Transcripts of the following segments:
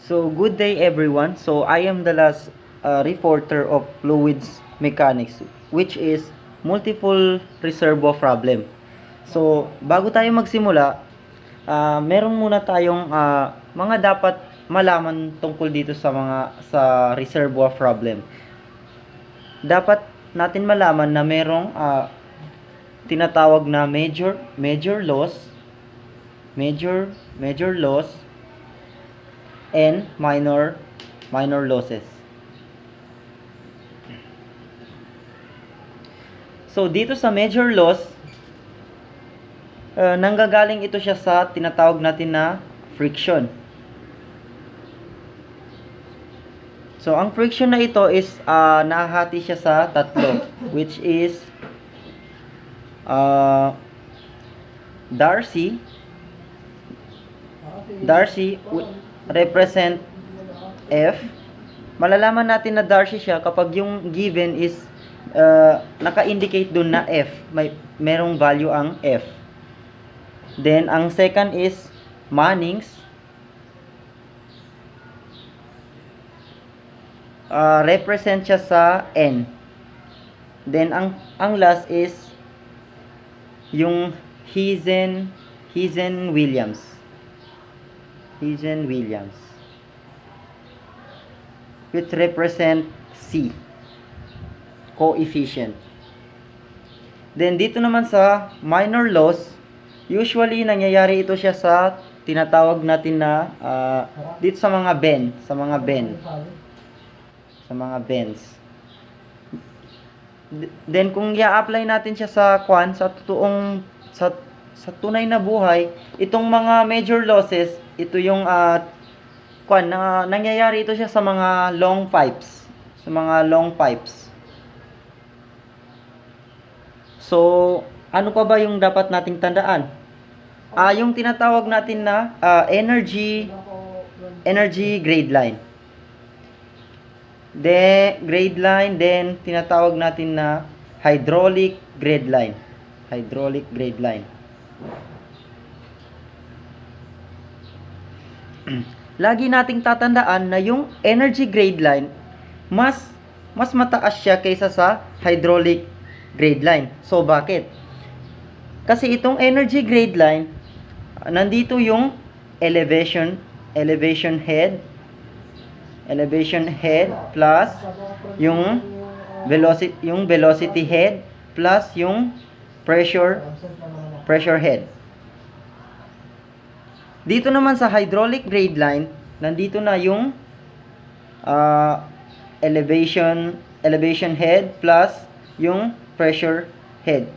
So, good day everyone. So, I am the last reporter of fluids mechanics, which is multiple reservoir problem. So, bago tayo magsimula, meron muna tayong mga dapat malaman tungkol dito sa reservoir problem. Dapat natin malaman na merong tinatawag na major loss and minor losses. So dito sa major loss, nanggagaling ito siya sa tinatawag natin na friction. So ang friction na ito is nahahati siya sa tatlo, which is Darcy represent F. Malalaman natin na Darcy siya kapag yung given is naka-indicate dun na F. Merong value ang F. Then, ang second is Mannings. Represent siya sa N. Then, ang last is yung Hisen-Williams. Which represent C, coefficient. Then dito naman sa minor loss, usually nangyayari ito siya sa tinatawag natin na dito sa mga bends. Then kung i-apply natin siya sa sa tunay na buhay, itong mga major losses, ito yung nangyayari ito siya sa mga long pipes. So, ano pa ba yung dapat nating tandaan? Yung tinatawag natin na energy grade line. Then tinatawag natin na hydraulic grade line. Lagi nating tatandaan na yung energy grade line mas mataas siya kaysa sa hydraulic grade line. So bakit? Kasi itong energy grade line, nandito yung elevation head plus yung velocity head plus yung pressure head. Dito naman sa hydraulic grade line, nandito na yung elevation head plus yung pressure head.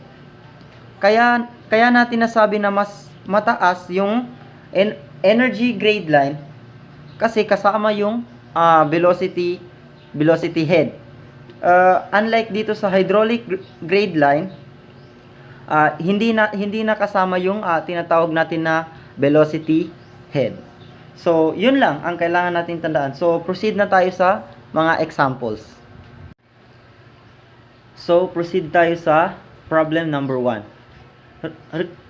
Kaya natin nasabi na mas mataas yung energy grade line kasi kasama yung velocity head. Unlike dito sa hydraulic grade line, hindi na kasama yung tinatawag natin na velocity head. So, yun lang ang kailangan natin tandaan. So, proceed na tayo sa mga examples. So, proceed tayo sa problem number 1.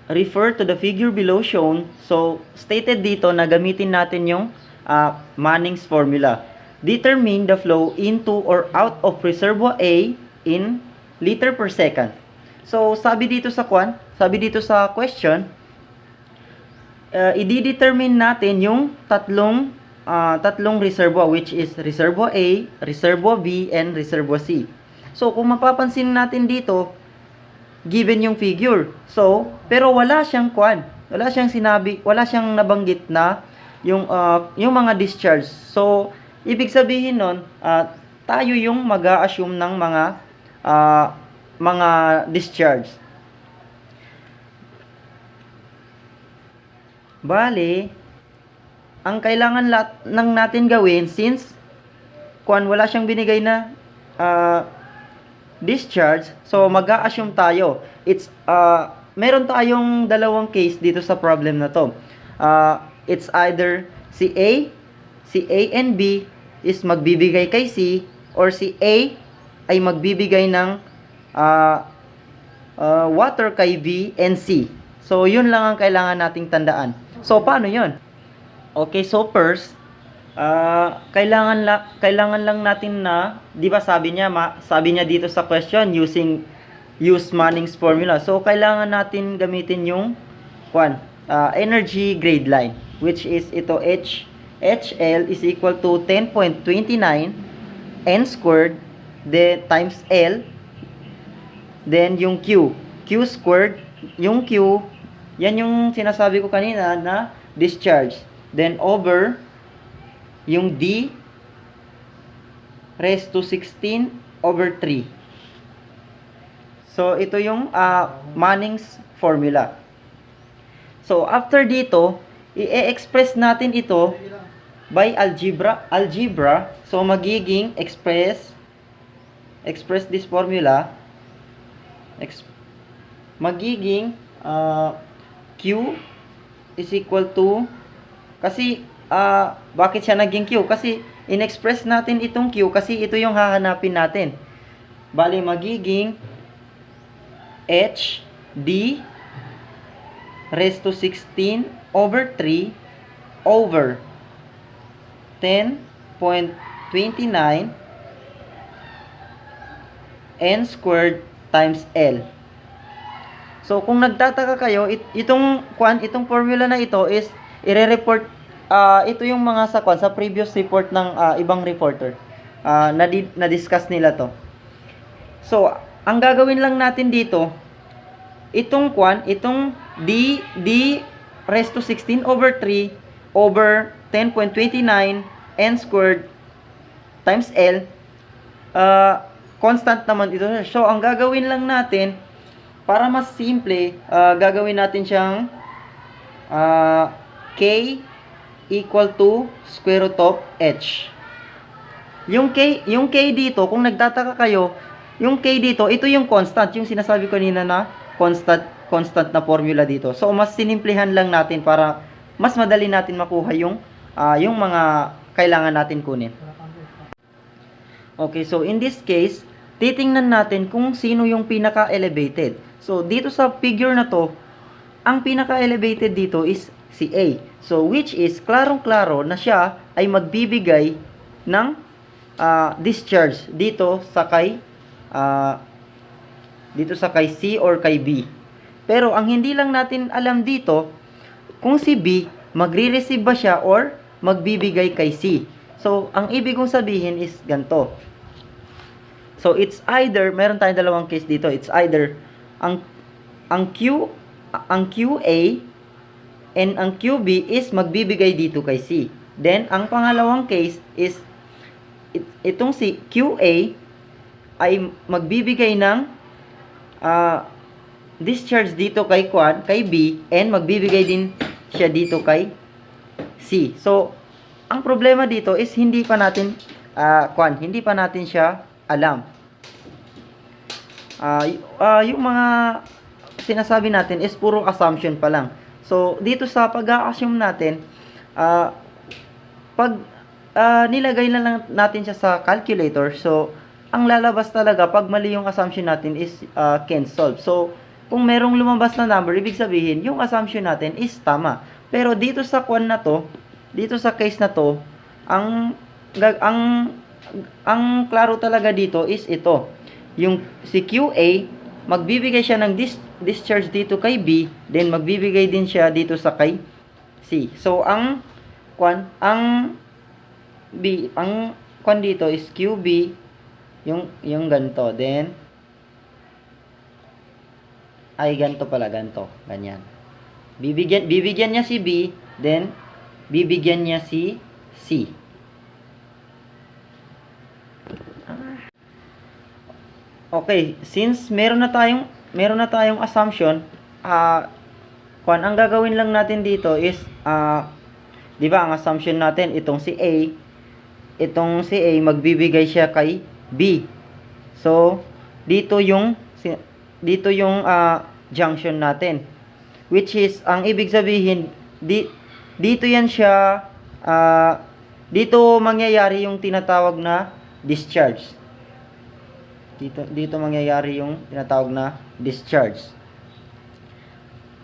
Refer to the figure below shown. So, stated dito na gamitin natin yung Manning's formula. Determine the flow into or out of reservoir A in liter per second. So, sabi dito sa question, i-determine natin yung tatlong reservoir, which is reservoir A, reservoir B, and reservoir C. So, kung mapapansin natin dito, given yung figure. So, pero wala siyang sinabi, wala siyang nabanggit na yung mga discharge. So, ibig sabihin nun, tayo yung mag-a-assume ng mga discharge. Bale, ang kailangan lang natin gawin, since wala siyang binigay na discharge, so mag-a-assume tayo. Meron tayong dalawang case dito sa problem na to. It's either si A and B is magbibigay kay C, or si A ay magbibigay ng water kay B and C. So, yun lang ang kailangan nating tandaan. So, paano yun? Okay, so first, kailangan lang natin na, 'di ba sabi niya dito sa question, use Manning's formula. So kailangan natin gamitin yung energy grade line, which is ito HL is equal to 10.29 N squared then times L, then yung Q squared, yung Q yan yung sinasabi ko kanina na discharge, then over yung D raised to 16 over 3. So, ito yung Manning's formula. So, after dito, i-express natin ito by algebra. So, magiging express this formula. Magiging Q is equal to, kasi bakit siya naging Q? Kasi in-express natin itong Q kasi ito yung hahanapin natin. Bali magiging H D raised to 16 over 3 over 10.29 N squared times L. So kung nagtataka kayo, itong formula na ito is ire-report, ito yung mga sa previous report ng ibang reporter. Na-discuss nila to. So, ang gagawin lang natin dito, itong D raised to 16 over 3 over 10.29 N squared times L, constant naman ito. So, ang gagawin lang natin, para mas simple, gagawin natin siyang K equal to square root of H. Yung K dito, kung nagtataka kayo, yung K dito, ito yung constant, yung sinasabi ko kanina na constant na formula dito. So, mas sinimplihan lang natin para mas madali natin makuha yung mga kailangan natin kunin. Okay, so in this case, titingnan natin kung sino yung pinaka-elevated. So, dito sa figure na to, ang pinaka-elevated dito is si A. So, which is, klarong-klaro na siya ay magbibigay ng discharge dito sa kay C or kay B. Pero, ang hindi lang natin alam dito, kung si B, magre-receive ba siya or magbibigay kay C. So, ang ibig kong sabihin is ganito. So, it's either, meron tayong dalawang case dito, it's either, ang QA and ang QB is magbibigay dito kay C. Then, ang pangalawang case is itong si QA ay magbibigay ng discharge dito kay B, and magbibigay din siya dito kay C. So, ang problema dito is hindi pa natin siya alam. Yung mga sinasabi natin is puro assumption pa lang. So, dito sa pag-a-assume natin, pag nilagay na lang natin siya sa calculator, so, ang lalabas talaga pag mali yung assumption natin is can't solve. So, kung merong lumabas na number, ibig sabihin, yung assumption natin is tama. Pero dito sa dito sa case na to, ang klaro talaga dito is ito. Yung si QA, magbibigay siya ng discharge dito kay B, then magbibigay din siya dito sa kay C. So, ang dito is QB, yung ganito. Then, ganito pala, ganito. Ganyan. Bibigyan niya si B, then, bibigyan niya si C. Okay, since meron na tayong assumption, ang gagawin lang natin dito is, di ba, ang assumption natin, itong si A, magbibigay siya kay B. So, dito yung junction natin. Which is, ang ibig sabihin, dito yan siya, dito mangyayari yung tinatawag na discharge. Dito mangyayari yung tinatawag na discharge.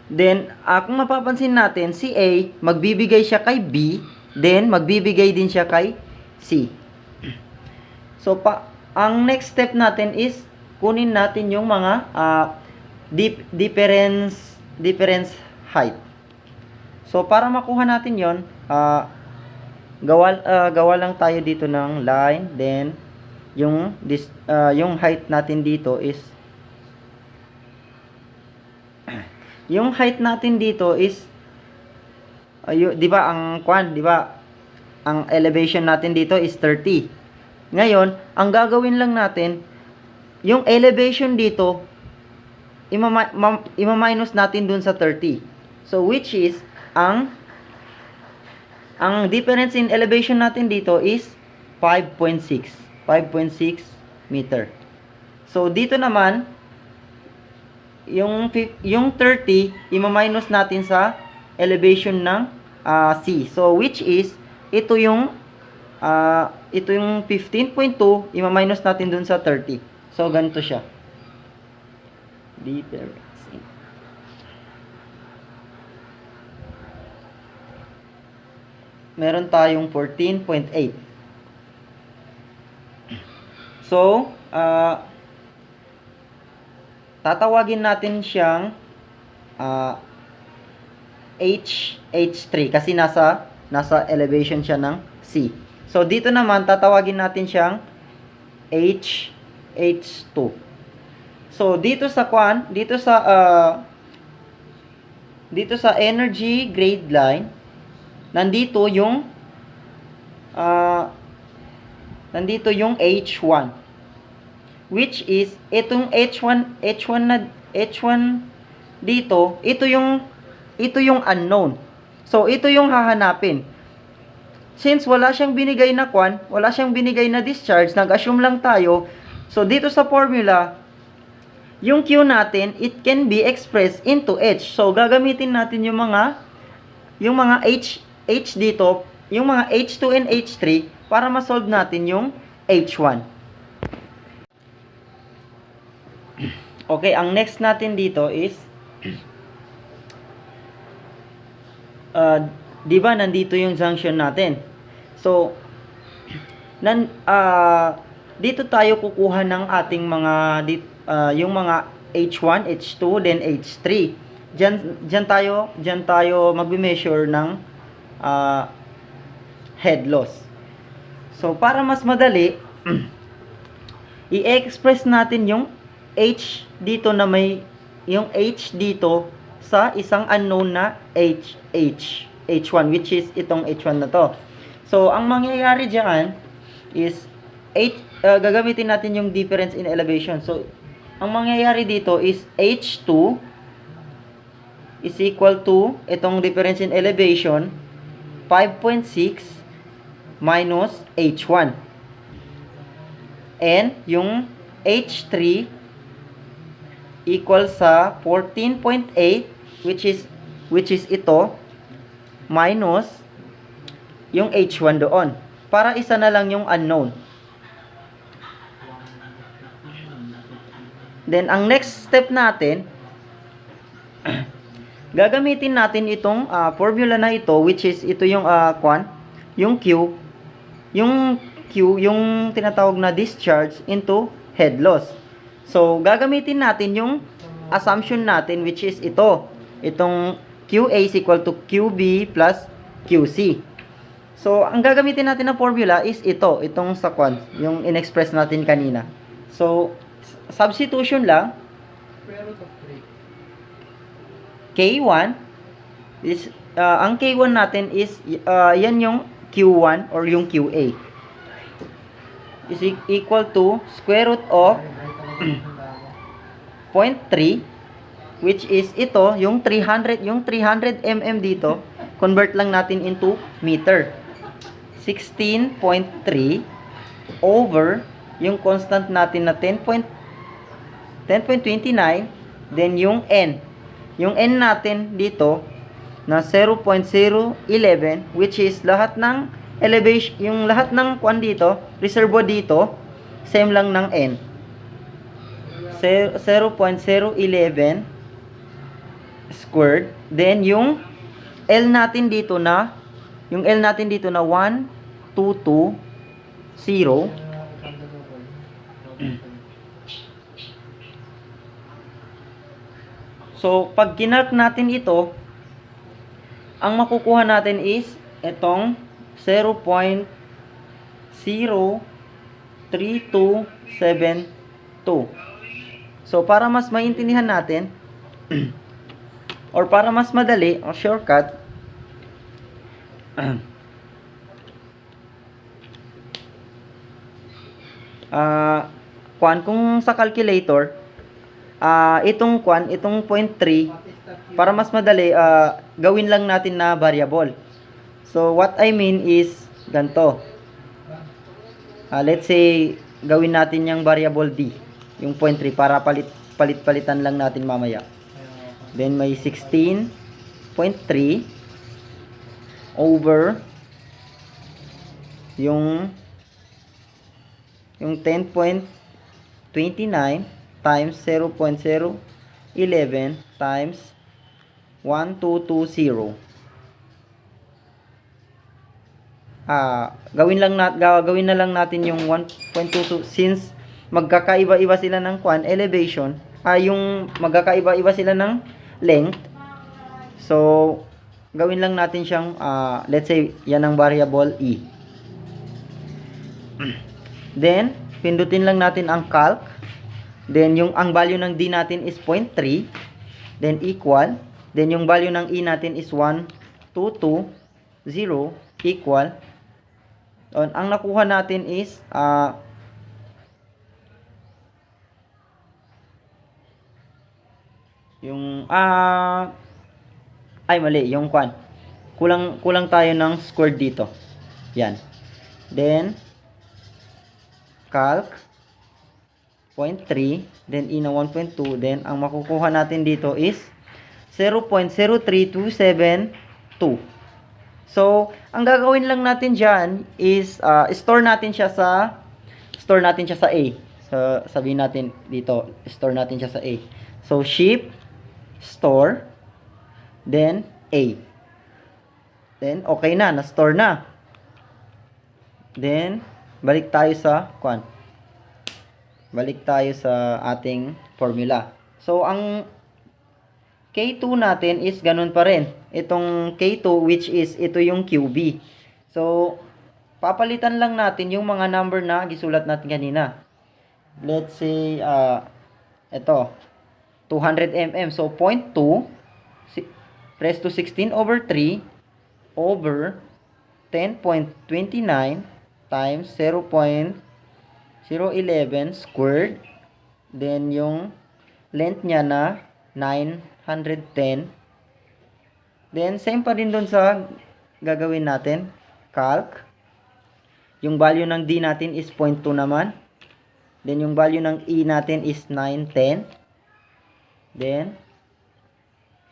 Then, kung mapapansin natin, si A, magbibigay siya kay B. then magbibigay din siya kay C. So, ang next step natin is kunin natin yung mga difference height. So, para makuha natin yon, gawa lang tayo dito ng line, then yung height natin dito is yung height natin dito is 'di ba ang elevation natin dito is 30. Ngayon, ang gagawin lang natin, yung elevation dito ima-minus natin dun sa 30. So which is ang difference in elevation natin dito is 5.6 meter. So dito naman yung 30 ima-minus natin sa elevation ng C. So which is ito yung 15.2 ima-minus natin dun sa 30. So ganito siya. Difference. Meron tayong 14.8. So, tatawagin natin siyang H3 kasi nasa elevation siya ng C. So, dito naman tatawagin natin siyang H2. So, dito sa energy grade line, nandito yung H1, which is itong H1 dito, ito yung unknown. So ito yung hahanapin. Since wala siyang binigay na wala siyang binigay na discharge, nag-assume lang tayo. So dito sa formula, yung Q natin, it can be expressed into H. So gagamitin natin yung mga H dito, yung mga H2 and H3 para ma-solve natin yung H1. Okay, ang next natin dito is di ba nandito yung junction natin. So dito tayo kukuha ng ating mga yung mga H1, H2, then H3. Diyan tayo magme-measure ng head loss. So para mas madali, i-express natin yung H dito na may yung H dito sa isang unknown na H1, which is itong H1 na to. So ang mangyayari diyan is gagamitin natin yung difference in elevation. So ang mangyayari dito is H2 is equal to itong difference in elevation 5.6 minus H1. And yung H3 equal sa 14.8 which is ito minus yung H1 doon. Para isa na lang yung unknown. Then ang next step natin, gagamitin natin itong formula na ito, which is ito yung yung Q, yung tinatawag na discharge into head loss. So gagamitin natin yung assumption natin, which is itong QA is equal to QB plus QC. So ang gagamitin natin na formula is itong sa yung in-express natin kanina. So substitution lang. K1 is ang K1 natin is yan yung Q1 or yung QA is equal to square root of 0.3, which is yung 300 mm dito, convert lang natin into meter. 16.3 over yung constant natin na 10.29, then yung N. Yung N natin dito na 0.011, which is lahat ng elevation, yung lahat ng dito, reservoir dito, same lang ng N. 0.011 squared. Then yung L natin dito na yung L natin dito na 1, 2, 2, 0. So, pag kinalk natin ito, ang makukuha natin is itong 0.03272. So, para mas maintindihan natin, or para mas madali, o shortcut, kung sa calculator, itong point 3, para mas madali, gawin lang natin na variable. So, what I mean is, ganito. Let's say, gawin natin yung variable D, yung point 3, para palit-palitan lang natin mamaya. Then, may 16.3 over yung 10.29 times 0.011 times 1220. Gawin na lang natin yung 1.22 since magkakaiba-iba sila ng elevation, yung magkakaiba-iba sila ng length. So, gawin lang natin siyang let's say yan ang variable E. Then, pindutin lang natin ang calc. Then, ang value ng D natin is 0.3. Then, equal. Then, yung value ng E natin is 1220 equal. Ang nakuha natin is mali, yung kulang tayo ng squared dito. Yan. Then, calc 0.3, then E na 1.2, then ang makukuha natin dito is 0.03272. So, ang gagawin lang natin dyan is store natin siya sa A. So, sabihin natin dito, store natin siya sa A. So, ship, store, then A. Then, okay na, na-store na. Then, balik tayo sa ating formula. So, ang K2 natin is ganun pa rin. Itong K2 which is ito yung QB. So, papalitan lang natin yung mga number na gisulat natin kanina. Let's say, ito, 200 mm. So, 0.2 raised to 16 over 3 over 10.29 times 0.011 squared. Then, yung length niya na 910. Then, same pa rin dun sa gagawin natin. Calc. Yung value ng D natin is 0.2 naman. Then, yung value ng E natin is 910. Then,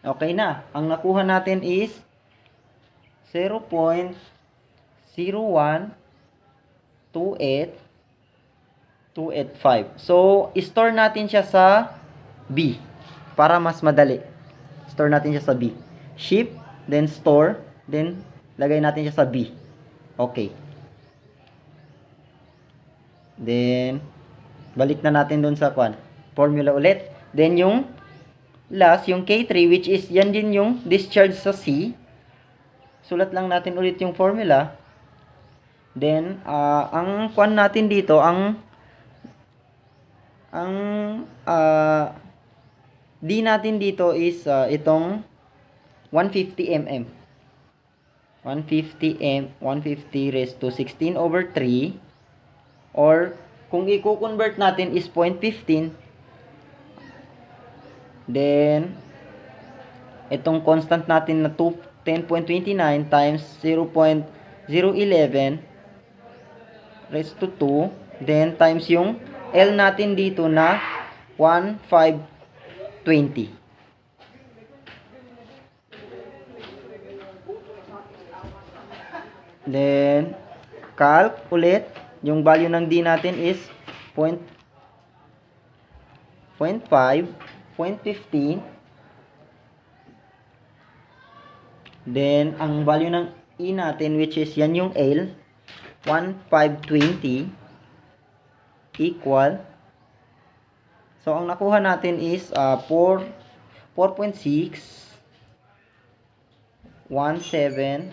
okay na. Ang nakuha natin is 0.0128285. So, store natin siya sa B para mas madali. Store natin siya sa B. Ship, then store, then lagay natin siya sa B. Okay. Then, balik na natin dun sa formula ulit. Then, yung last, yung K3, which is yan din yung discharge sa C. Sulat lang natin ulit yung formula. Then, ang natin dito, ang D natin dito is itong 150 mm. 150 raised to 16 over 3, or kung i-convert natin is 0.15. Then, itong constant natin na 10.29 times 0.011 raised to 2, then times yung L natin dito na 1520. Then, calc ulit. Yung value ng D natin is 0.5, 0.15. Then, ang value ng E natin, which is yan yung L, 1,520 equal, so ang nakuha natin is 4.617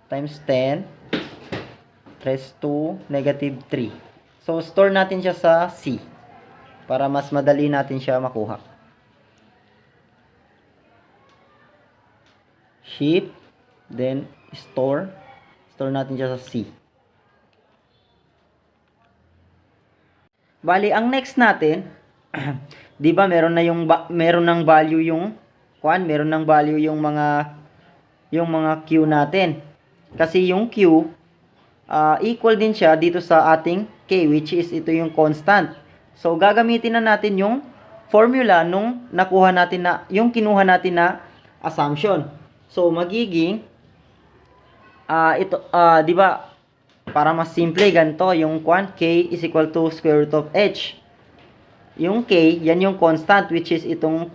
times 10 raised to negative 3. So, store natin siya sa C para mas madali natin siya makuha. Shift, then store natin siya sa C. Bali, ang next natin, 'di ba, meron ng value yung meron ng value yung mga Q natin. Kasi yung Q equal din siya dito sa ating K, which is ito yung constant. So gagamitin na natin yung formula nung yung kinuha natin na assumption. So magiging ito, 'di ba? Para mas simple, ganito yung K is equal to square root of H. Yung K, yan yung constant, which is itong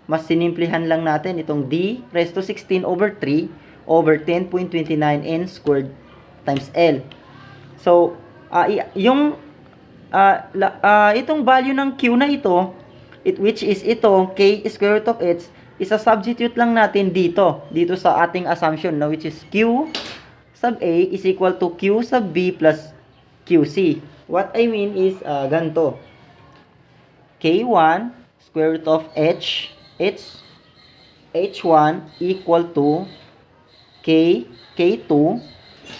mas sinimplihan lang natin itong D raised to 16 over 3 over 10.29 n squared times L. So, itong value ng Q na ito, which is ito, K square root of H, isa-substitute lang natin dito sa ating assumption, no, which is Q sub A is equal to Q sub B plus QC. What I mean is, ganito. K1 square root of H1 equal to K2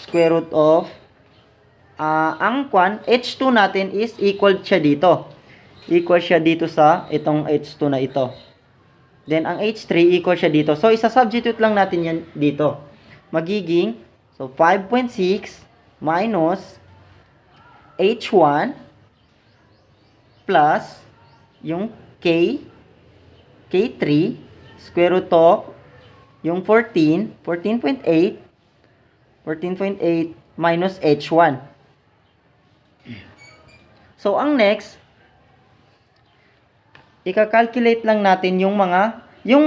square root of ang H2 natin is equal siya dito. Equal siya dito sa itong H2 na ito. Then ang H3 equal siya dito. So isa-substitute lang natin yan dito. Magiging 5.6 minus H1 plus yung K3 square root of yung 14.8 minus H1. So, ang next, ika-calculate lang natin yung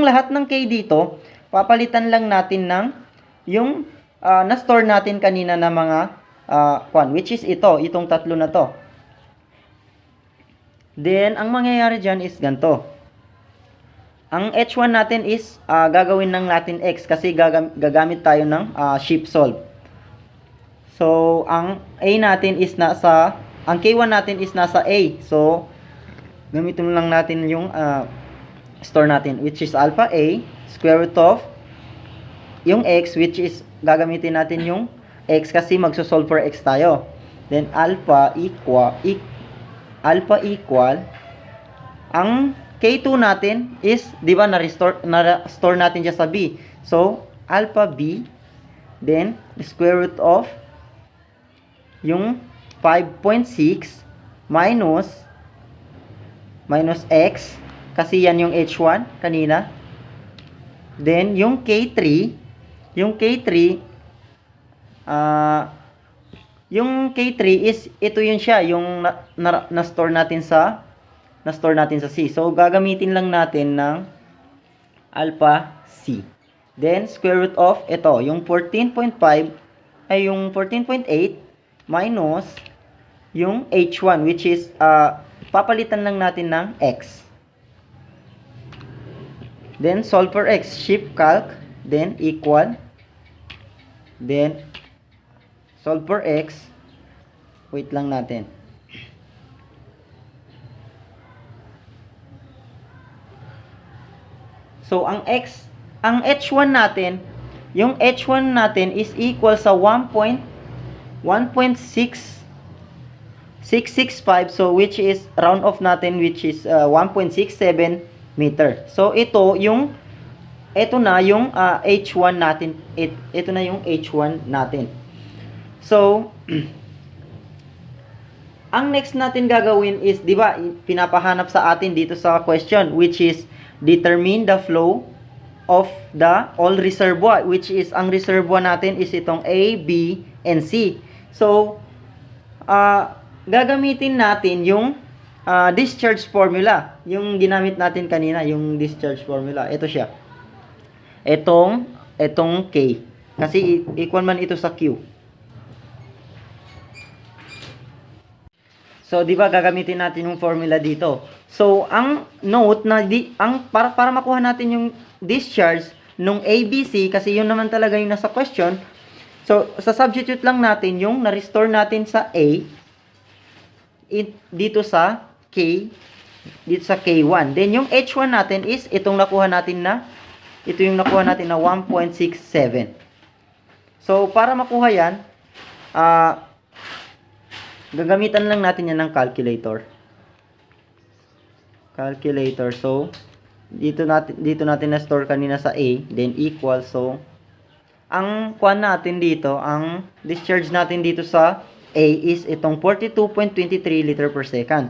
lahat ng K dito, papalitan lang natin ng yung na-store natin kanina na mga which is itong tatlo na to. Then, ang mangyayari dyan is ganito. Ang H1 natin is gagawin lang natin X kasi gagamit tayo ng shift solve. So, ang A natin is ang K1 natin is nasa A. So, gamitin lang natin yung store natin, which is alpha A square root of yung X, which is gagamitin natin yung X kasi magso-solve for X tayo. Then, alpha equal ang K2 natin is, di ba, na-store natin siya sa B. So, alpha B, then, square root of yung 5.6 minus X, kasi yan yung H1 kanina. Then, yung K3 is, ito yun siya, yung na-store natin sa C. So, gagamitin lang natin ng alpha C. Then, square root of ito, yung 14.5 ay yung 14.8 minus yung H1, which is papalitan lang natin ng X. Then, solve for X, shift calc, then equal, then solve for X, wait lang natin. So, ang H1 natin, yung H1 natin is equal sa 1.665, so which is round off natin, which is 1.67 meter. So ito na yung H1 natin. Ito na yung H1 natin. So ang next natin gagawin is, di ba, pinapahanap sa atin dito sa question, which is determine the flow of the all reservoir, which is ang reservoir natin is itong A, B, and C. So gagamitin natin yung discharge formula, yung ginamit natin kanina, yung discharge formula. Ito siya. itong K. Kasi equal man ito sa Q. So, di ba gagamitin natin yung formula dito. So, ang note na para makuha natin yung discharge nung ABC, kasi yun naman talaga yung nasa question. So, sa substitute lang natin yung na-restore natin sa A dito sa K, dito sa K1. Then, yung H1 natin is ito yung nakuha natin na 1.67. So, para makuha yan, gagamitan lang natin yan ng calculator. So, dito natin na-store kanina sa A, then equal. So, ang kuan natin dito, ang discharge natin dito sa A is itong 42.23 liter per second.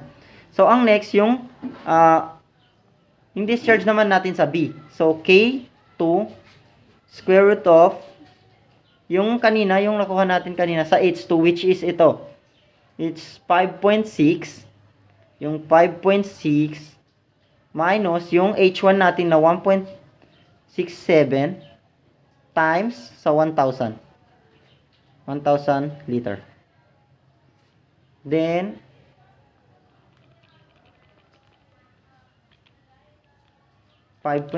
So, ang next, yung discharge naman natin sa B. So, K2 square root of yung nakuha natin kanina sa H2, which is ito. It's 5.6. Yung 5.6 minus yung H1 natin na 1.67 times sa 1,000 liter. Then, type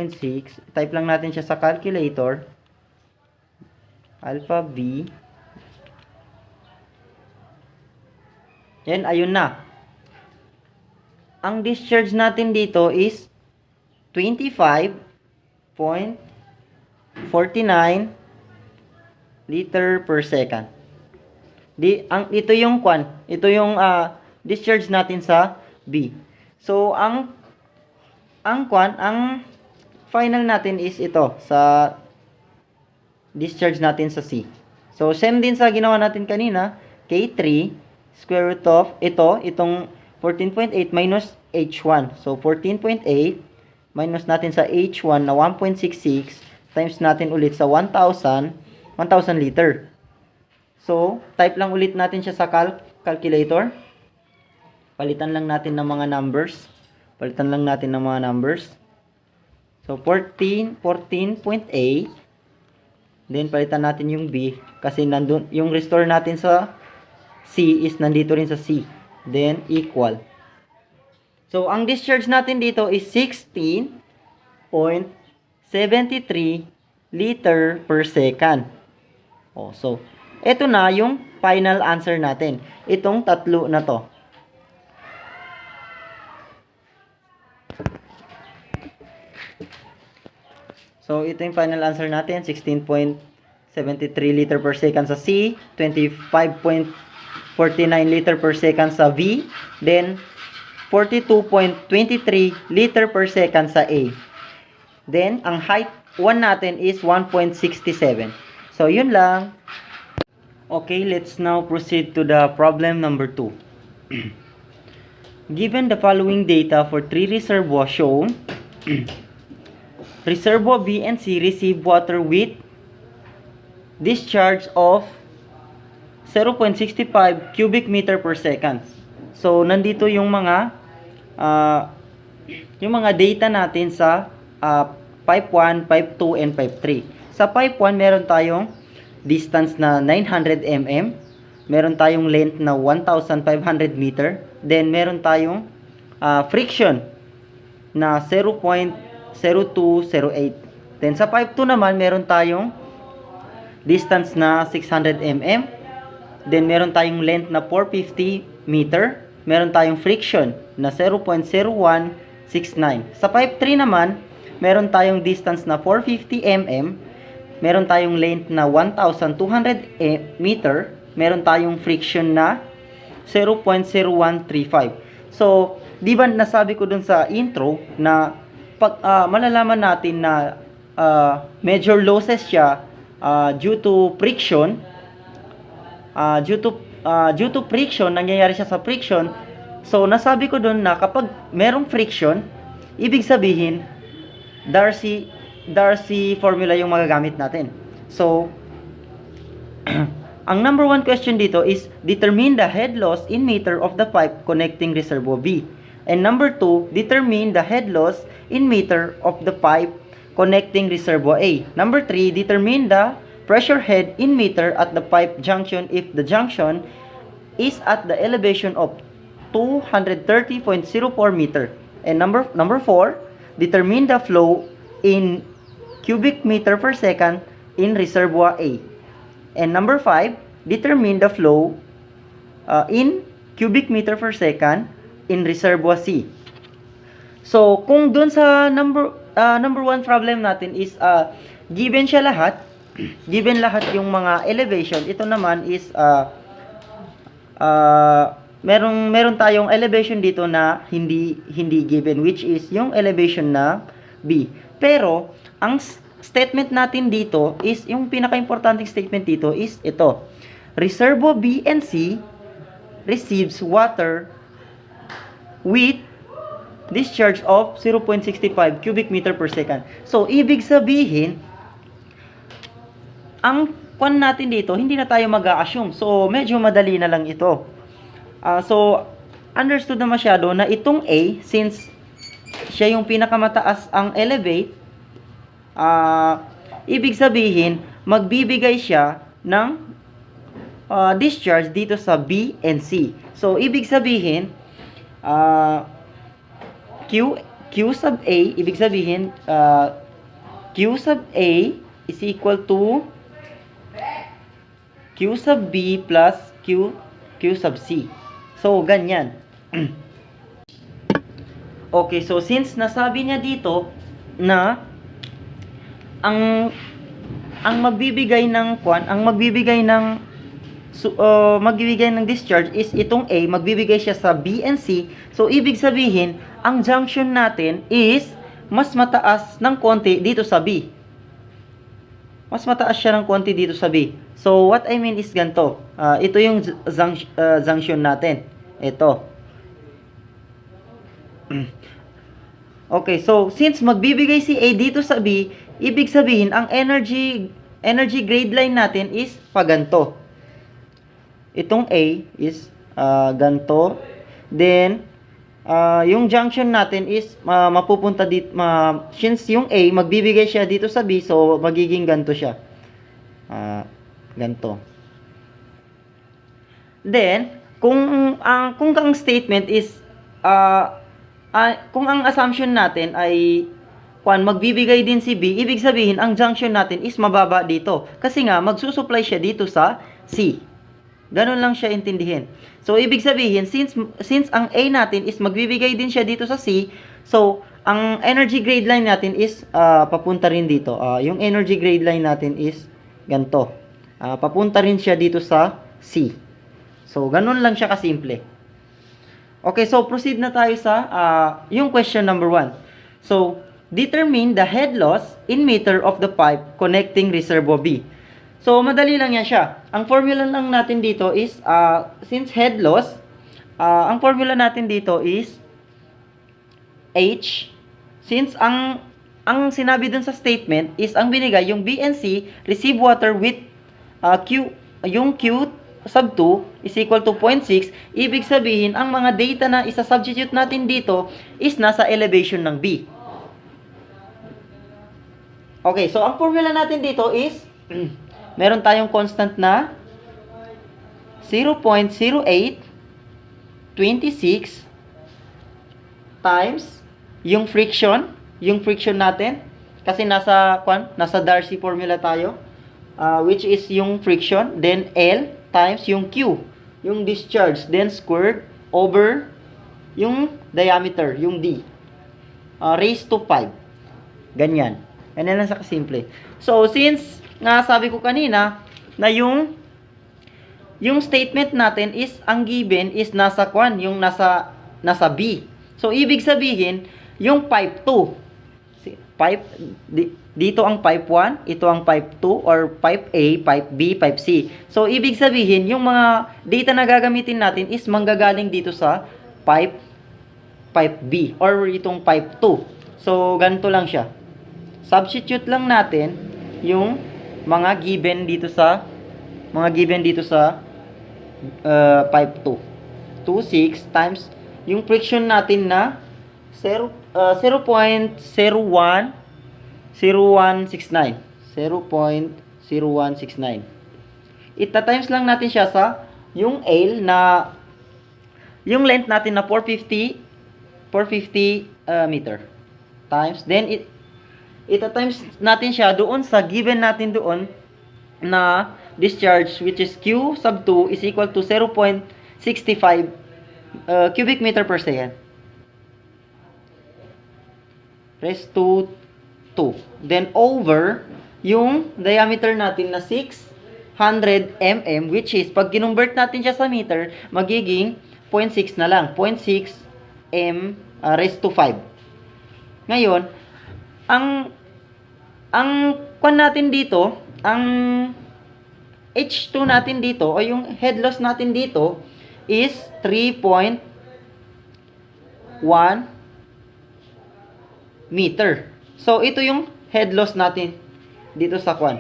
lang natin siya sa calculator. Alpha V. Yan, ayun na. Ang discharge natin dito is 25.49 liter per second. Ito yung discharge natin sa B. So, ang final natin is ito sa discharge natin sa C. So, same din sa ginawa natin kanina, K3 square root of itong 14.8 minus H1. So, 14.8 minus natin sa H1 na 1.66 times natin ulit sa 1,000 liter. So, type lang ulit natin siya sa calculator. Palitan lang natin ng mga numbers. So, 14.8. Then, palitan natin yung B. Kasi nandun, yung restore natin sa C is nandito rin sa C. Then, equal. So, ang discharge natin dito is 16.73 liter per second. So, ito na yung final answer natin. Itong tatlo na to. So, ito yung final answer natin. 16.73 liter per second sa C. 25.49 liter per second sa V. Then, 42.23 liter per second sa A. Then, ang height 1 natin is 1.67. So, yun lang. Okay, let's now proceed to the problem number 2. Given the following data for 3 reservoirs shown, Reservoir B and C receive water with discharge of 0.65 cubic meter per second. So, nandito yung mga data natin sa pipe 1, pipe 2, and pipe 3. Sa pipe 1, meron tayong distance na 900 mm. Meron tayong length na 1,500 meter. Then, meron tayong friction na 0.0208. Then, sa pipe 2 naman, meron tayong distance na 600 mm. Then, meron tayong length na 450 meter. Meron tayong friction na 0.0169. Sa pipe 3 naman, meron tayong distance na 450 mm. Meron tayong length na 1,200 meter. Meron tayong friction na 0.0135. So, di ba nasabi ko dun sa intro na pag malalaman natin na major losses siya due to friction, nangyayari siya sa friction. So, nasabi ko dun na kapag merong friction, ibig sabihin, Darcy formula yung magagamit natin. So, ang number 1 question dito is, determine the head loss in meter of the pipe connecting reservoir B. And number 2, determine the head loss in meter of the pipe connecting reservoir A. Number 3, determine the pressure head in meter at the pipe junction if the junction is at the elevation of 230.04 meter. And number 4, determine the flow in cubic meter per second in reservoir A. And number 5, determine the flow in cubic meter per second in reservoir C. So, kung dun sa number 1 problem natin is given siya lahat, given lahat yung mga elevation, ito naman is meron tayong elevation dito na hindi given, which is yung elevation na B. Pero ang statement natin dito is yung pinaka-importanting statement dito is ito. Reservoir B and C receives water with discharge of 0.65 cubic meter per second. So, ibig sabihin, ang kwan natin dito, hindi na tayo mag-a-assume. So, medyo madali na lang ito. So, understood na masyado na itong A, since siya yung pinakamataas ang elevate, ibig sabihin, magbibigay siya ng discharge dito sa B and C. So, ibig sabihin, Q sub A, ibig sabihin, Q sub A is equal to Q sub B plus Q sub C. So, ganyan. Okay, so since nasabi niya dito na ang magbibigay ng discharge is itong A, magbibigay siya sa B and C. So, ibig sabihin, ang junction natin is mas mataas ng konti dito sa B. Mas mataas siya ng konti dito sa B. So, what I mean is ganito. Ito yung junction natin. Ito. Okay, so since magbibigay si A dito sa B, ibig sabihin, ang energy grade line natin is paganto. Itong A is ganto. Then, yung junction natin is mapupunta dito, since yung A, magbibigay siya dito sa B, so magiging ganto siya. Ganto. Then, kung ang statement is, kung ang assumption natin ay magbibigay din si B, ibig sabihin, ang junction natin is mababa dito. Kasi nga, magsusupply siya dito sa C. Ganun lang siya intindihin. So, ibig sabihin, since ang A natin is magbibigay din siya dito sa C, so, ang energy grade line natin is papunta rin dito. Yung energy grade line natin is ganito. Papunta rin siya dito sa C. So, ganun lang siya kasimple. Okay, so proceed na tayo sa yung question number 1. So, determine the head loss in meter of the pipe connecting reservoir B. So, madali lang yan siya. Ang formula lang natin dito is, since head loss, ang formula natin dito is H. Since ang sinabi dun sa statement is, ang binigay, yung B and C, receive water with yung Q sub 2 is equal to 0.6. Ibig sabihin, ang mga data na isa-substitute natin dito is nasa elevation ng B. Okay, so ang formula natin dito is, meron tayong constant na 0.0826 times yung friction natin, kasi nasa Darcy formula tayo, which is yung friction, then L times yung Q, yung discharge, then squared over yung diameter, yung D, raised to 5. Ganyan. Ganyan lang sa kasimple. So, since nga sabi ko kanina na yung statement natin is, ang given is nasa yung nasa B. So, ibig sabihin, yung pipe 2, dito ang pipe 1, ito ang pipe 2, or pipe A, pipe B, pipe C. So, ibig sabihin, yung mga data na gagamitin natin is manggagaling dito sa pipe B, or itong pipe 2. So, ganito lang siya. Substitute lang natin yung mga given dito sa pipe 2. 26 times yung friction natin na 0.01 0.0169. 0.0169. Ita-times lang natin siya sa yung L na yung length natin na 450 meter. Times, then ita-times natin siya doon sa given natin doon na discharge, which is Q sub 2 is equal to 0.65 cubic meter per second. Raised to 2. Then over yung diameter natin na 600 mm, which is pag kinonvert natin siya sa meter, magiging 0.6 na lang. 0.6 m raised to 5. Ngayon, ang kwan natin dito, ang H2 natin dito, o yung head loss natin dito, is 3.1 meter. So, ito yung head loss natin dito sa kwan.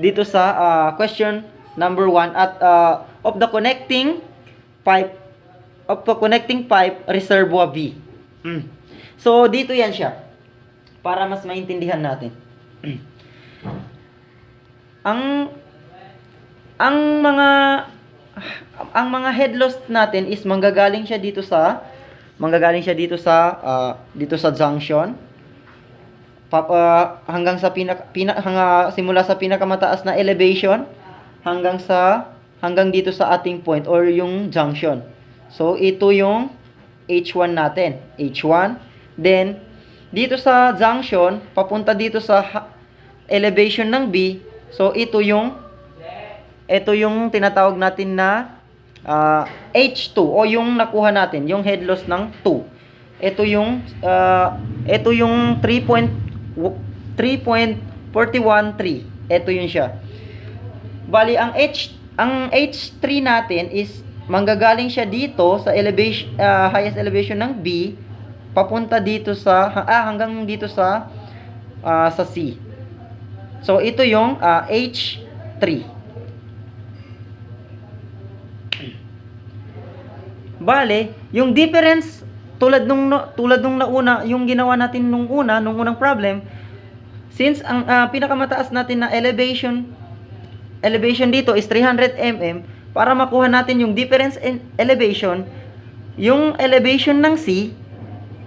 Dito sa question number 1 at of the connecting pipe reservoir B. So, dito yan siya. Para mas maintindihan natin. ang mga head loss natin is manggagaling siya dito sa junction hanggang sa simula sa pinakamataas na elevation hanggang dito sa ating point or yung junction. So ito yung H1 natin, H1. Then dito sa junction papunta dito sa elevation ng B. So ito yung tinatawag natin na H2 o yung nakuha natin, yung head loss ng 2. Ito yung 3.413. Ito yun siya. Bali ang H3 natin is manggagaling siya dito sa elevation highest elevation ng B papunta dito sa hanggang dito sa C. So ito yung H3. Bale, yung difference tulad nung nauna, yung ginawa natin nung unang problem, since ang pinakamataas natin na elevation dito is 300 mm, para makuha natin yung difference in elevation, yung elevation ng C,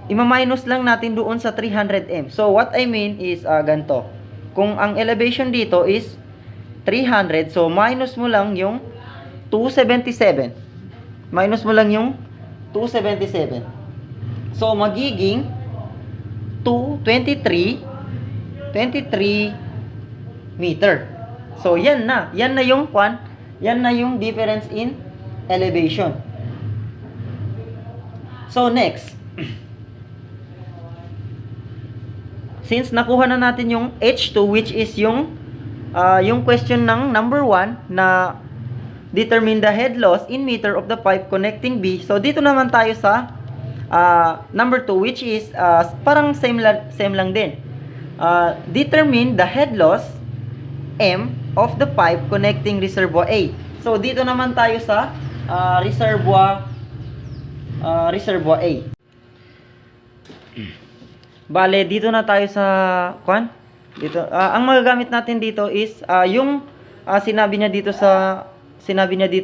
ima-minus lang natin doon sa 300 m. So what I mean is ganito. Kung ang elevation dito is 300, so minus mo lang yung 277. Minus mo lang yung 277. So, magiging 23 meter. So, yan na. Yan na yung difference in elevation. So, next. Since nakuha na natin yung H2, which is yung question ng number 1 na determine the head loss in meter of the pipe connecting B. So, dito naman tayo sa number 2, which is parang same lang din. Determine the head loss M of the pipe connecting reservoir A. So, dito naman tayo sa reservoir A. Bale, dito na tayo sa dito. Ang magagamit natin dito is yung sinabi niya dito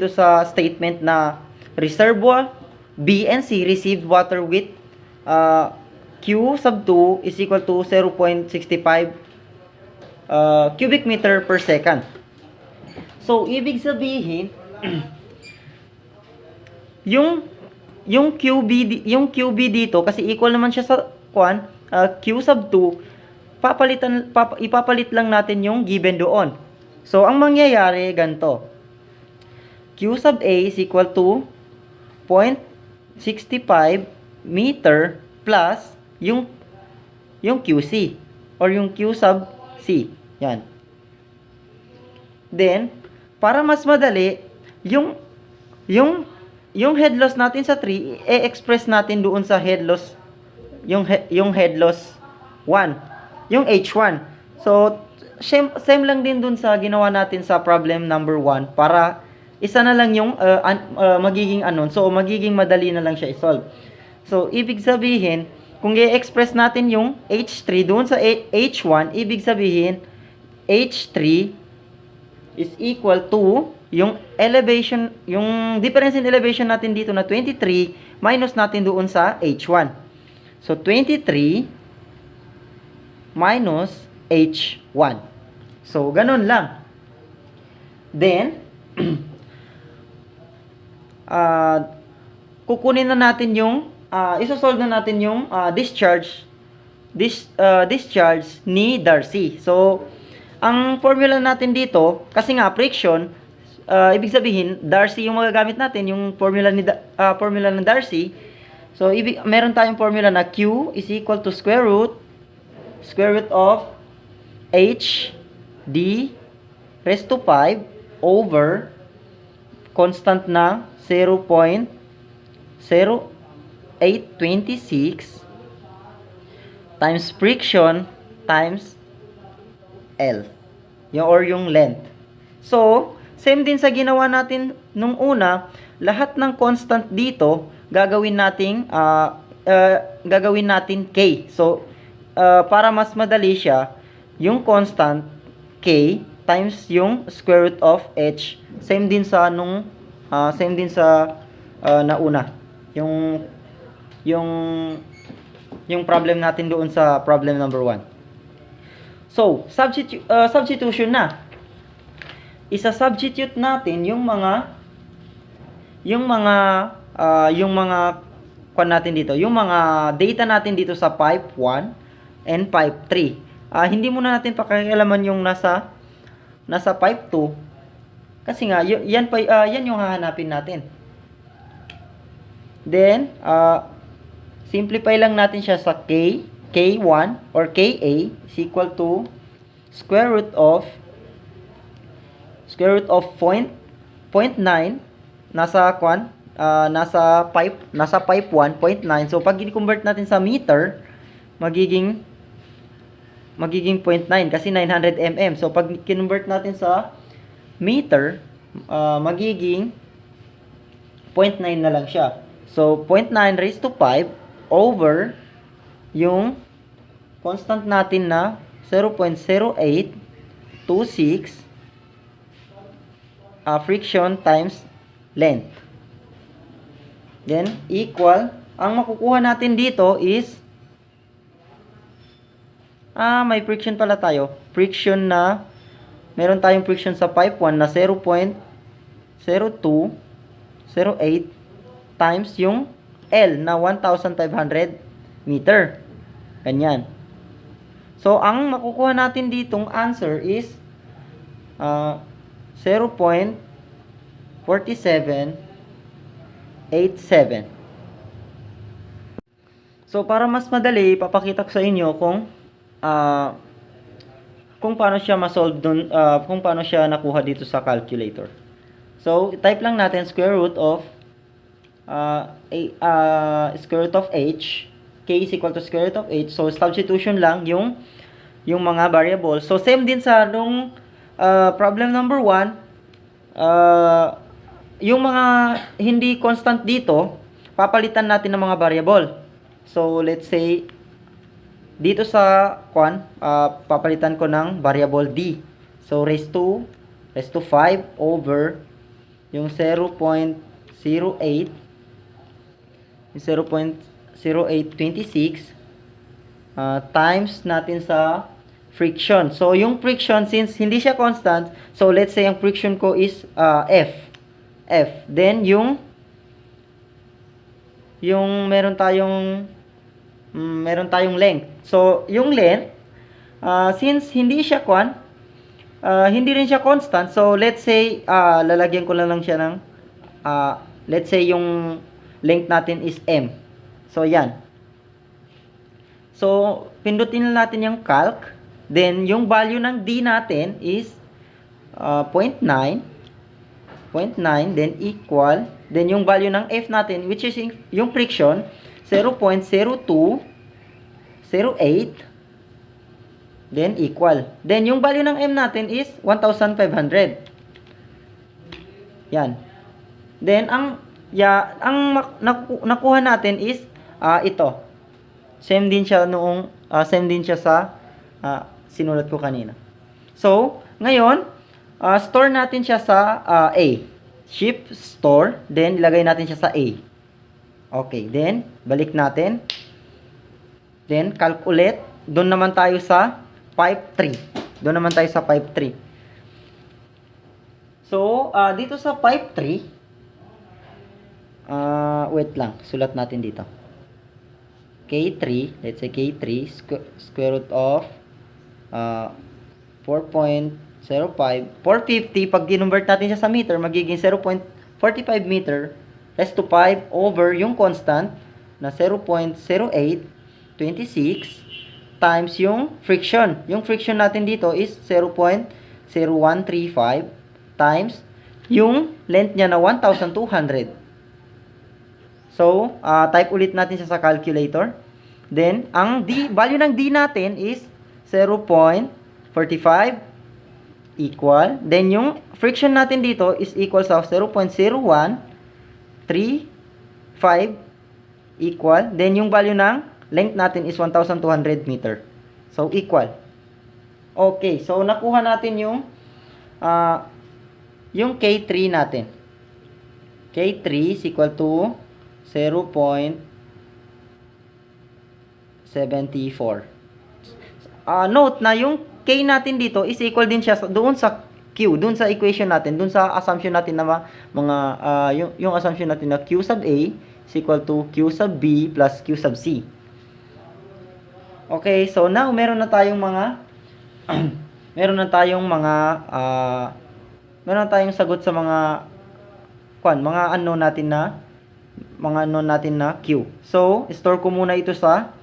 sa statement na reservoir B and C received water with Q sub 2 is equal to 0.65 cubic meter per second. So, ibig sabihin, yung QB dito, kasi equal naman siya sa Q sub 2, ipapalit lang natin yung given doon. So, ang mangyayari, ganito. Q sub A is equal to 0.65 meter plus yung QC or yung Q sub C. Yan. Then, para mas madali, yung head loss natin sa 3, i-express natin doon sa head loss, yung head loss 1, yung H1. So, same lang din doon sa ginawa natin sa problem number 1 para isa na lang yung magiging anon. So, magiging madali na lang siya i-solve. So, ibig sabihin, kung i-express natin yung H3 doon sa H1, ibig sabihin, H3 is equal to yung elevation, yung difference in elevation natin dito na 23, minus natin doon sa H1. So, 23 minus H1. So, ganun lang. Then, kukunin na natin yung, isosolve na natin yung discharge ni Darcy. So, ang formula natin dito, kasi nga friction, ibig sabihin, Darcy yung magagamit natin, yung formula ng Darcy. So, meron tayong formula na Q is equal to square root of H D raised to 5 over constant na 0.0826 times friction times L. Yung length. So, same din sa ginawa natin nung una, lahat ng constant dito gagawin natin K. So, para mas madali siya, yung constant K times yung square root of H. Same din sa nauna. Yung problem natin doon sa problem number 1. So, substitution na. Isa-substitute natin yung mga kwan natin dito, yung mga data natin dito sa pipe 1 and pipe 3. Hindi muna natin pakialaman yung nasa pipe 2 kasi nga yan yung hahanapin natin. Then simplify lang natin siya sa K1 or Ka is equal to square root of 0.9 nasa pipe 1 0.9. So pag i-convert natin sa meter, magiging 0.9 kasi 900 mm. So pag i-convert natin sa meter, magiging 0.9 na lang siya. So 0.9 raised to 5 over yung constant natin na 0.0826 friction times length. Then equal, ang makukuha natin dito is may friction pala tayo. Friction na meron tayong friction sa pipe 1 na 0.0208 times yung L na 1,500 meter. Ganyan. So, ang makukuha natin ditong answer is 0.4787. So, para mas madali, papakita ko sa inyo kung paano siya ma-solve dun, kung paano siya nakuha dito sa calculator. So, type lang natin square root of H. K is equal to square root of H. So, substitution lang yung mga variables. So, same din sa nung problem number 1. Yung mga hindi constant dito, papalitan natin ng mga variable. So, let's say, dito sa papalitan ko ng variable D. So, raised to 5 over yung 0.08 times natin sa friction. So, yung friction, since hindi siya constant, so let's say ang friction ko is F. Then, yung meron tayong length. So, yung length, since hindi siya hindi rin siya constant, so let's say, lalagyan ko lang siya ng, let's say yung length natin is M. So, yan. So, pindutin na natin yung calc. Then, yung value ng D natin is 0.9. Then, equal. Then, yung value ng F natin, which is yung friction, 0.0208. Then, equal. Then, yung value ng M natin is 1,500. Yan. Then, ang nakuha natin is ito. Same din siya noong, same din siya sa sinulat ko kanina. So, ngayon, store natin siya sa A. Shift store, then ilagay natin siya sa A. Okay, then balik natin. Then calculate, doon naman tayo sa pipe 3. Doon naman tayo sa pipe 3. So, dito sa pipe 3, wait lang, sulat natin dito. K3, let's say K3, square root of 4.05, 450, pag ginonvert natin siya sa meter, magiging 0.45 meter raised to 5 over yung constant na 0.0826 times yung friction. Yung friction natin dito is 0.0135 times yung length niya na 1,200. So, type ulit natin siya sa calculator. Then, ang value ng D natin is 0.45 equal. Then, yung friction natin dito is equal sa 0.0135 equal. Then, yung value ng length natin is 1,200 meter. So, equal. Okay, so nakuha natin yung K3 natin. K3 is equal to 0.74. Note na yung K natin dito is equal din siya doon sa Q, doon sa equation natin, doon sa assumption natin na yung assumption natin na Q sub A is equal to Q sub B plus Q sub C. Okay, so now meron na tayong sagot sa mga unknown natin na Q. So, store ko muna ito sa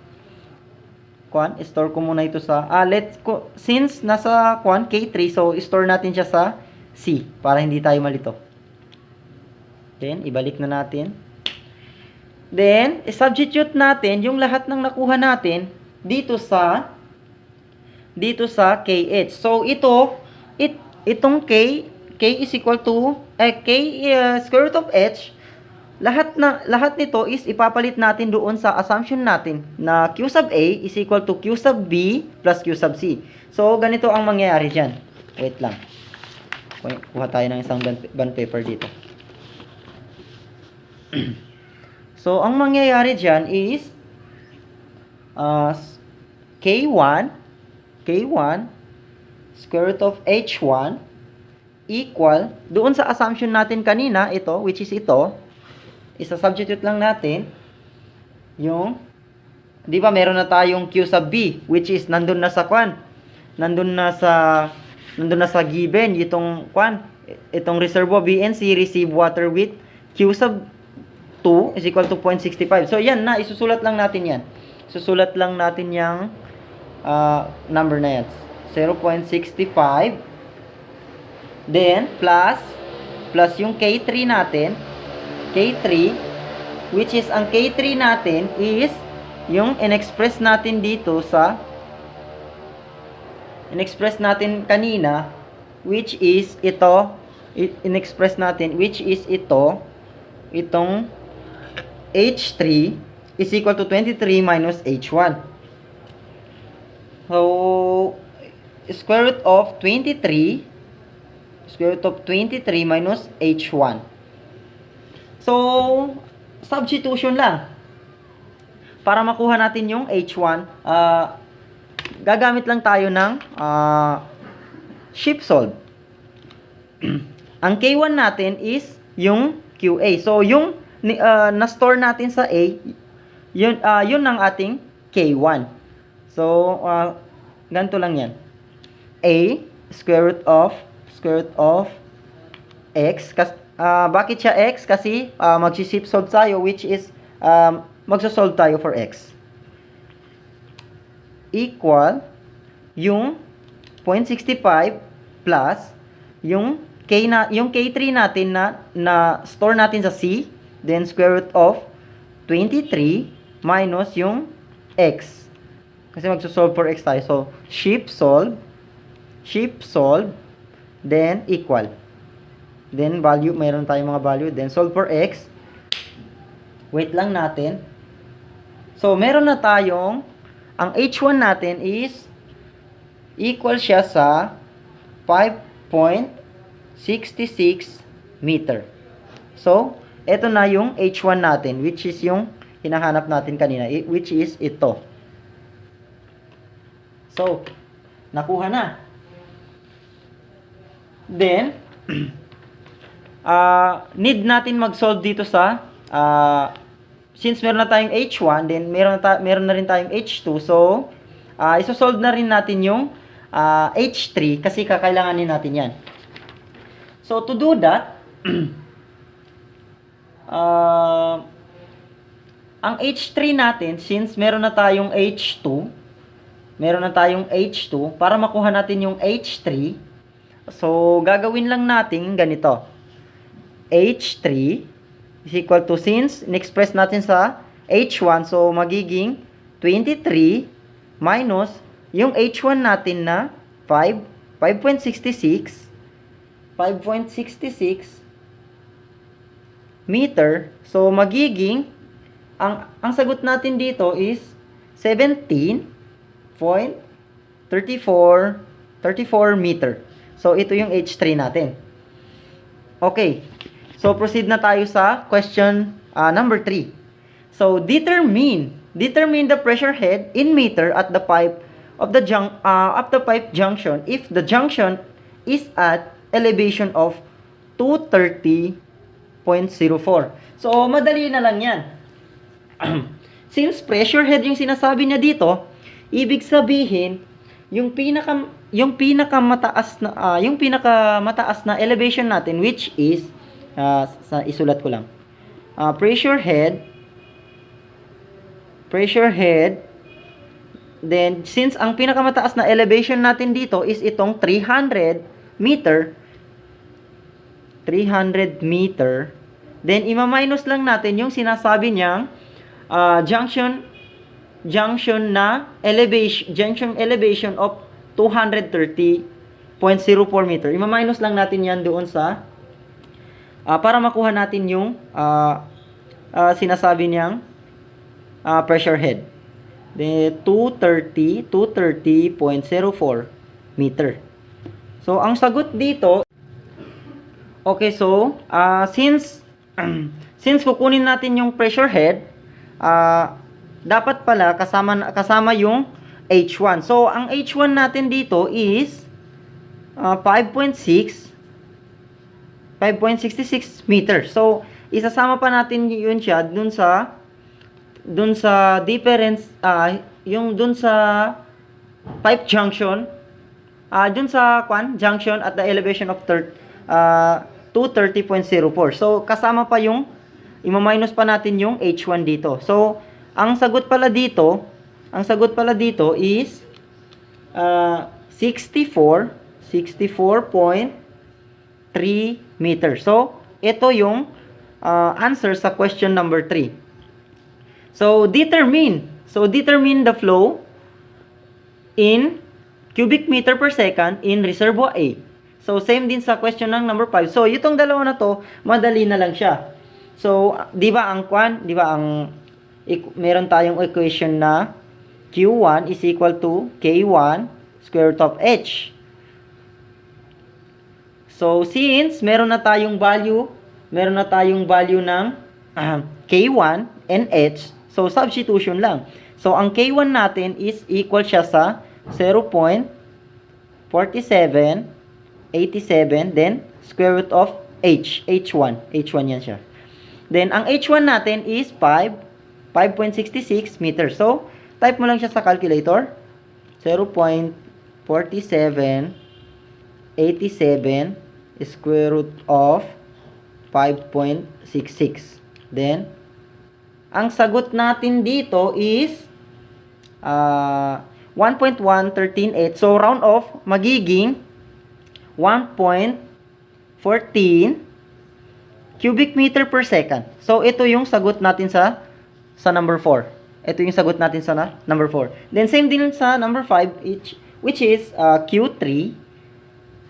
since nasa K3, so store natin siya sa C para hindi tayo malito. Then, ibalik na natin. Then, substitute natin yung lahat ng nakuha natin dito sa KH. So, itong K is equal to square root of H. Lahat nito is ipapalit natin doon sa assumption natin na Q sub A is equal to Q sub B plus Q sub C. So, ganito ang mangyayari dyan. Wait lang. Kuha tayo ng isang bond paper dito. So, ang mangyayari dyan is K1 square root of H1 equal, doon sa assumption natin kanina, ito, which is ito, isa-substitute lang natin yung, di ba meron na tayong Q sub B, which is nandun na sa given, itong reservoir BNC receive water with Q sub 2 is equal to 0.65. So, yan na, isusulat lang natin yan. Susulat lang natin yung number na yan. 0.65. Then, plus yung K3 natin. K3, which is, ang K3 natin is yung in-express natin dito in-express natin kanina, which is ito, in-express natin, which is itong H3 is equal to 23 minus H1. So, square root of 23 minus H1. So, substitution lang. Para makuha natin yung H1, gagamit lang tayo ng shift solve. Ang K1 natin is yung QA. So, yung na-store natin sa A, yun ang ating K1. So, ganito lang yan. A, square root of X. Bakit siya X? Kasi mag-shift solve tayo, which is magsasolve tayo for X. Equal yung 0.65 plus yung K3 natin na store natin sa C, then square root of 23 minus yung X. Kasi magsasolve for X tayo. So, shift solve, then equal. Then, value, mayroon tayong mga value. Then, solve for X. Wait lang natin. So, meron na tayong, ang H1 natin is equal siya sa 5.66 meter. So, ito na yung H1 natin, which is yung hinahanap natin kanina, which is ito. So, nakuha na. Then, need natin mag-solve dito sa, since meron na tayong H1, then meron na rin tayong H2. So, isosolve na rin natin yung H3 kasi kakailanganin natin yan. So, to do that, ang H3 natin, since meron na tayong H2, para makuha natin yung H3, so, gagawin lang natin ganito. H3 is equal to, since in-express natin sa H1, so, magiging 23 minus yung H1 natin na 5.66 meter. So, magiging, ang sagot natin dito is 17.34 meter. So, ito yung H3 natin. Okay. So, proceed na tayo sa question number 3. So, determine the pressure head in meter at the pipe of the pipe junction if the junction is at elevation of 230.04. So, madali na lang yan. Since pressure head yung sinasabi niya dito, ibig sabihin, yung pinakamataas na elevation natin, which is, isulat ko lang, pressure head, then, since ang pinakamataas na elevation natin dito is itong 300 meter, then, ima-minus lang natin yung sinasabi niyang junction elevation of 230.04 meter. Ima-minus lang natin yan doon sa para makuha natin yung sinasabi niyang pressure head. The 230.04 meter. So, ang sagot dito, okay, so, since kukunin natin yung pressure head, dapat pala kasama yung H1. So, ang H1 natin dito is 5.66 meter. So, isasama pa natin yun siya dun sa difference, yung dun sa pipe junction, dun sa junction at the elevation of 230.04. So, kasama pa yung, ima-minus pa natin yung H1 dito. So, ang sagot pala dito is 64.3 meter. So, ito yung answer sa question number 3. So, determine the flow in cubic meter per second in reservoir A. So, same din sa question ng number 5. So, itong dalawa na to, madali na lang siya. So, di ba meron tayong equation na Q1 is equal to K1 square root of H. So, since meron na tayong value ng K1 and H, so substitution lang. So, ang K1 natin is equal siya sa 0.4787, then square root of H1 yan siya. Then, ang H1 natin is 5.66 meters. So, type mo lang siya sa calculator. 0.4787 square root of 5.66. Then, ang sagot natin dito is 1.1138. So, round off, magiging 1.14 cubic meter per second. So, ito yung sagot natin sa number 4. Ito yung sagot natin sa number 4. Then, same din sa number 5, which is Q3.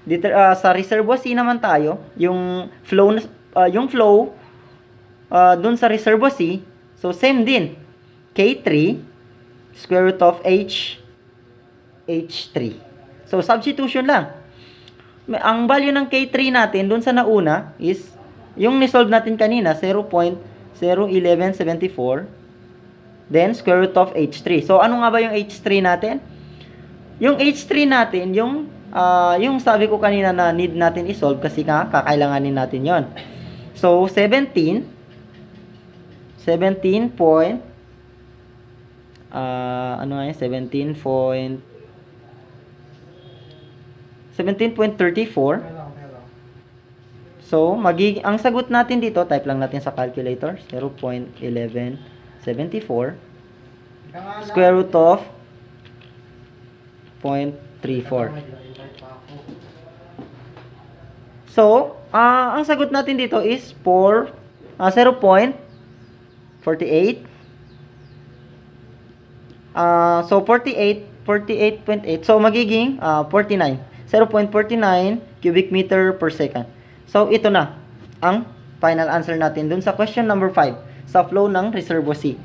Dito, sa reservoir C naman tayo, yung flow dun sa reservoir C. So, same din. K3 square root of H3. So, substitution lang. Ang value ng K3 natin dun sa nauna is yung nisolve natin kanina, 0.01174. Then, square root of H3. So, ano nga ba yung H3 natin? Yung H3 natin, yung sabi ko kanina na need natin isolve kasi kakailanganin natin yon. So, 17 point, ano nga yun? 17.34. So, ang sagot natin dito, type lang natin sa calculator, 0.1174 square root of 0.34. So, ang sagot natin dito is 0.48. So, 48.8. So, magiging 49. 0.49 cubic meter per second. So, ito na ang final answer natin dun sa question number 5 sa flow ng Reservoir C.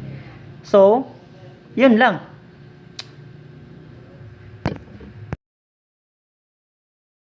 So, yun lang.